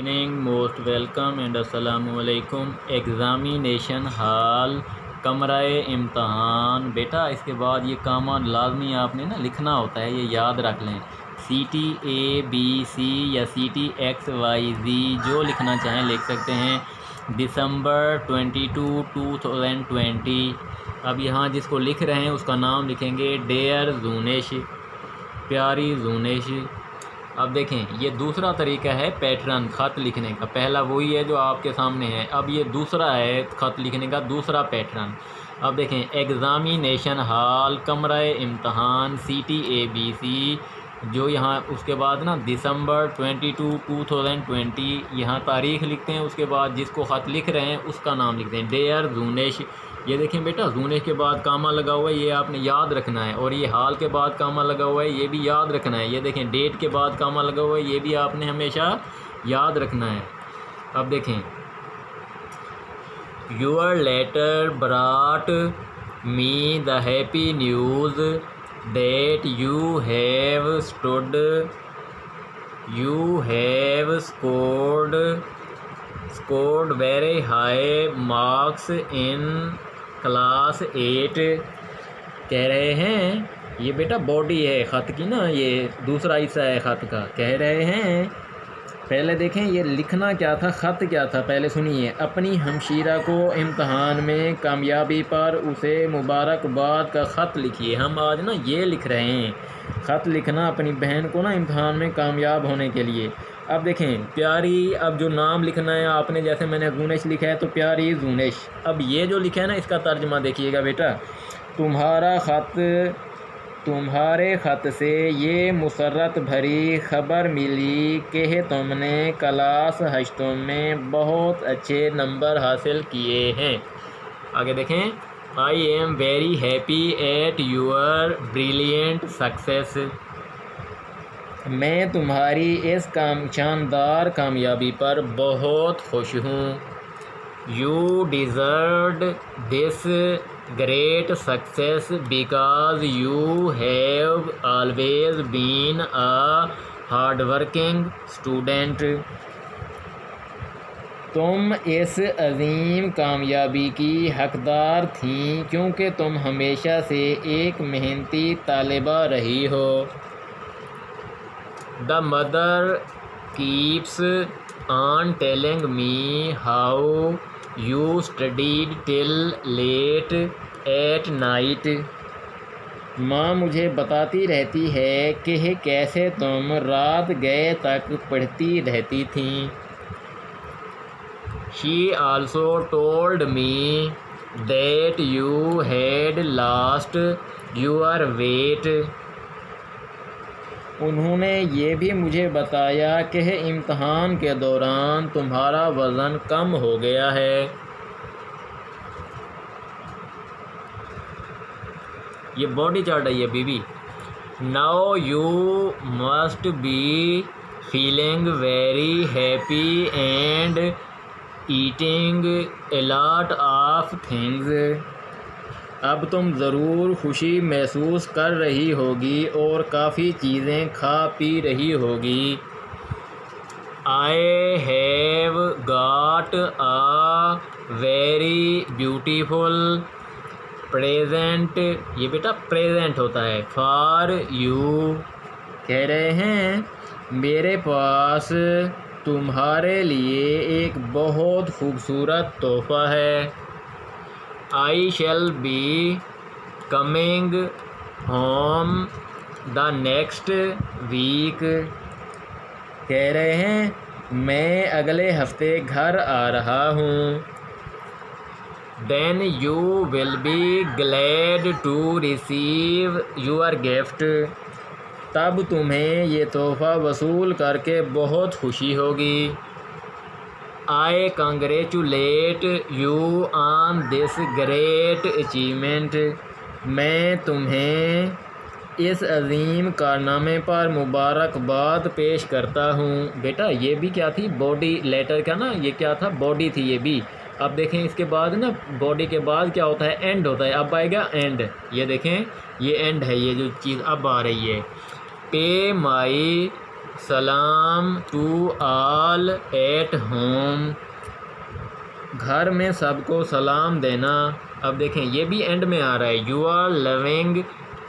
Evening, most welcome and अस्सलामुअलैकुम। Examination हाल, कमराए इम्तहान। बेटा इसके बाद ये कामा लाजमी आपने ना लिखना होता है, ये याद रख लें। CT ABC या CT XYZ जो लिखना चाहें लिख सकते हैं। दिसंबर 22 2020। अब यहाँ जिसको लिख रहे हैं उसका नाम लिखेंगे डेयर जूनेश, प्यारी जूनेश। अब देखें ये दूसरा तरीका है पैटर्न ख़त लिखने का। पहला वही है जो आपके सामने है, अब ये दूसरा है ख़त लिखने का दूसरा पैटर्न। अब देखें एग्ज़ामिनेशन हाल, कमराए इम्तहान, CT ABC जो यहाँ उसके बाद ना दिसंबर 22 2020 यहाँ तारीख़ लिखते हैं। उसके बाद जिसको ख़त लिख रहे हैं उसका नाम लिखते हैं डेयर जूनेश। ये देखें बेटा जूनेश के बाद कामा लगा हुआ है, ये आपने याद रखना है। और ये हाल के बाद कामा लगा हुआ है, ये भी याद रखना है। ये देखें डेट के बाद कामा लगा हुआ है, ये भी आपने हमेशा याद रखना है। अब देखें your letter brought me the happy news that you have scored very high marks in class 8। कह रहे हैं ये बेटा बॉडी है ख़त की ना, ये दूसरा हिस्सा है ख़त का। कह रहे हैं पहले देखें ये लिखना क्या था, ख़त क्या था पहले सुनिए। अपनी हमशीरा को इम्तहान में कामयाबी पर उसे मुबारकबाद का ख़त लिखिए। हम आज ना ये लिख रहे हैं ख़त लिखना अपनी बहन को ना इम्तहान में कामयाब होने के लिए। अब देखें प्यारी, अब जो नाम लिखना है आपने, जैसे मैंने जूनेश लिखा है तो प्यारी जूनेश। अब ये जो लिखा है ना इसका तर्जमा देखिएगा बेटा। तुम्हारे ख़त से ये मुसर्रत भरी ख़बर मिली कि तुमने क्लास 8 में बहुत अच्छे नंबर हासिल किए हैं। आगे देखें I am very happy at your brilliant success. मैं तुम्हारी इस शानदार कामयाबी पर बहुत खुश हूँ। You deserved this great success because you have always been a hardworking student। तुम इस अजीम कामयाबी की हकदार थीं क्योंकि तुम हमेशा से एक मेहनती तालिबा रही हो। The mother keeps on telling me how you studied till late at night। माँ मुझे बताती रहती है कि कैसे तुम रात गए तक पढ़ती रहती थीं। She also told me that you had lost your weight। उन्होंने ये भी मुझे बताया कि इम्तहान के दौरान तुम्हारा वज़न कम हो गया है। ये बॉडी चार्ट है ये बीबी। Now you must be feeling very happy and eating a lot of things. अब तुम ज़रूर खुशी महसूस कर रही होगी और काफ़ी चीज़ें खा पी रही होगी। I have got a very beautiful present. ये बेटा प्रेजेंट होता है फॉर यू। कह रहे हैं मेरे पास तुम्हारे लिए एक बहुत खूबसूरत तोहफ़ा है। I shall be coming home the next week। कह रहे हैं मैं अगले हफ्ते घर आ रहा हूँ। Then you will be glad to receive your gift। तब तुम्हें ये तोहफ़ा वसूल करके बहुत खुशी होगी। I congratulate you on this great achievement। मैं तुम्हें इस अजीम कारनामे पर मुबारकबाद पेश करता हूँ। बेटा ये भी क्या थी, बॉडी लेटर का ना, ये क्या था, बॉडी थी ये भी। अब देखें इसके बाद ना बॉडी के बाद क्या होता है, एंड होता है। अब आएगा एंड। ये देखें ये एंड है, ये जो चीज़ अब आ रही है। पे माई सलाम टू ऑल एट होम, घर में सबको सलाम देना। अब देखें ये भी एंड में आ रहा है, यू आर लविंग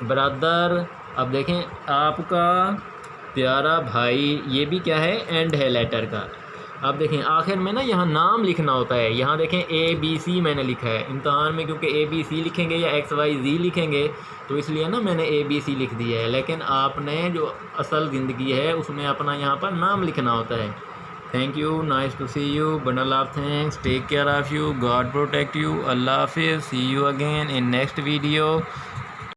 ब्रदर। अब देखें आपका प्यारा भाई, ये भी क्या है, एंड है लेटर का। अब देखें आखिर में ना यहाँ नाम लिखना होता है। यहाँ देखें ABC मैंने लिखा है इम्तहान में, क्योंकि ABC लिखेंगे या XYZ लिखेंगे तो इसलिए ना मैंने ABC लिख दिया है, लेकिन आपने जो असल ज़िंदगी है उसमें अपना यहाँ पर नाम लिखना होता है। Thank you, nice to see you, bundle of thanks, take care of you, God protect you, Allah हाफिज़, see you again in next video.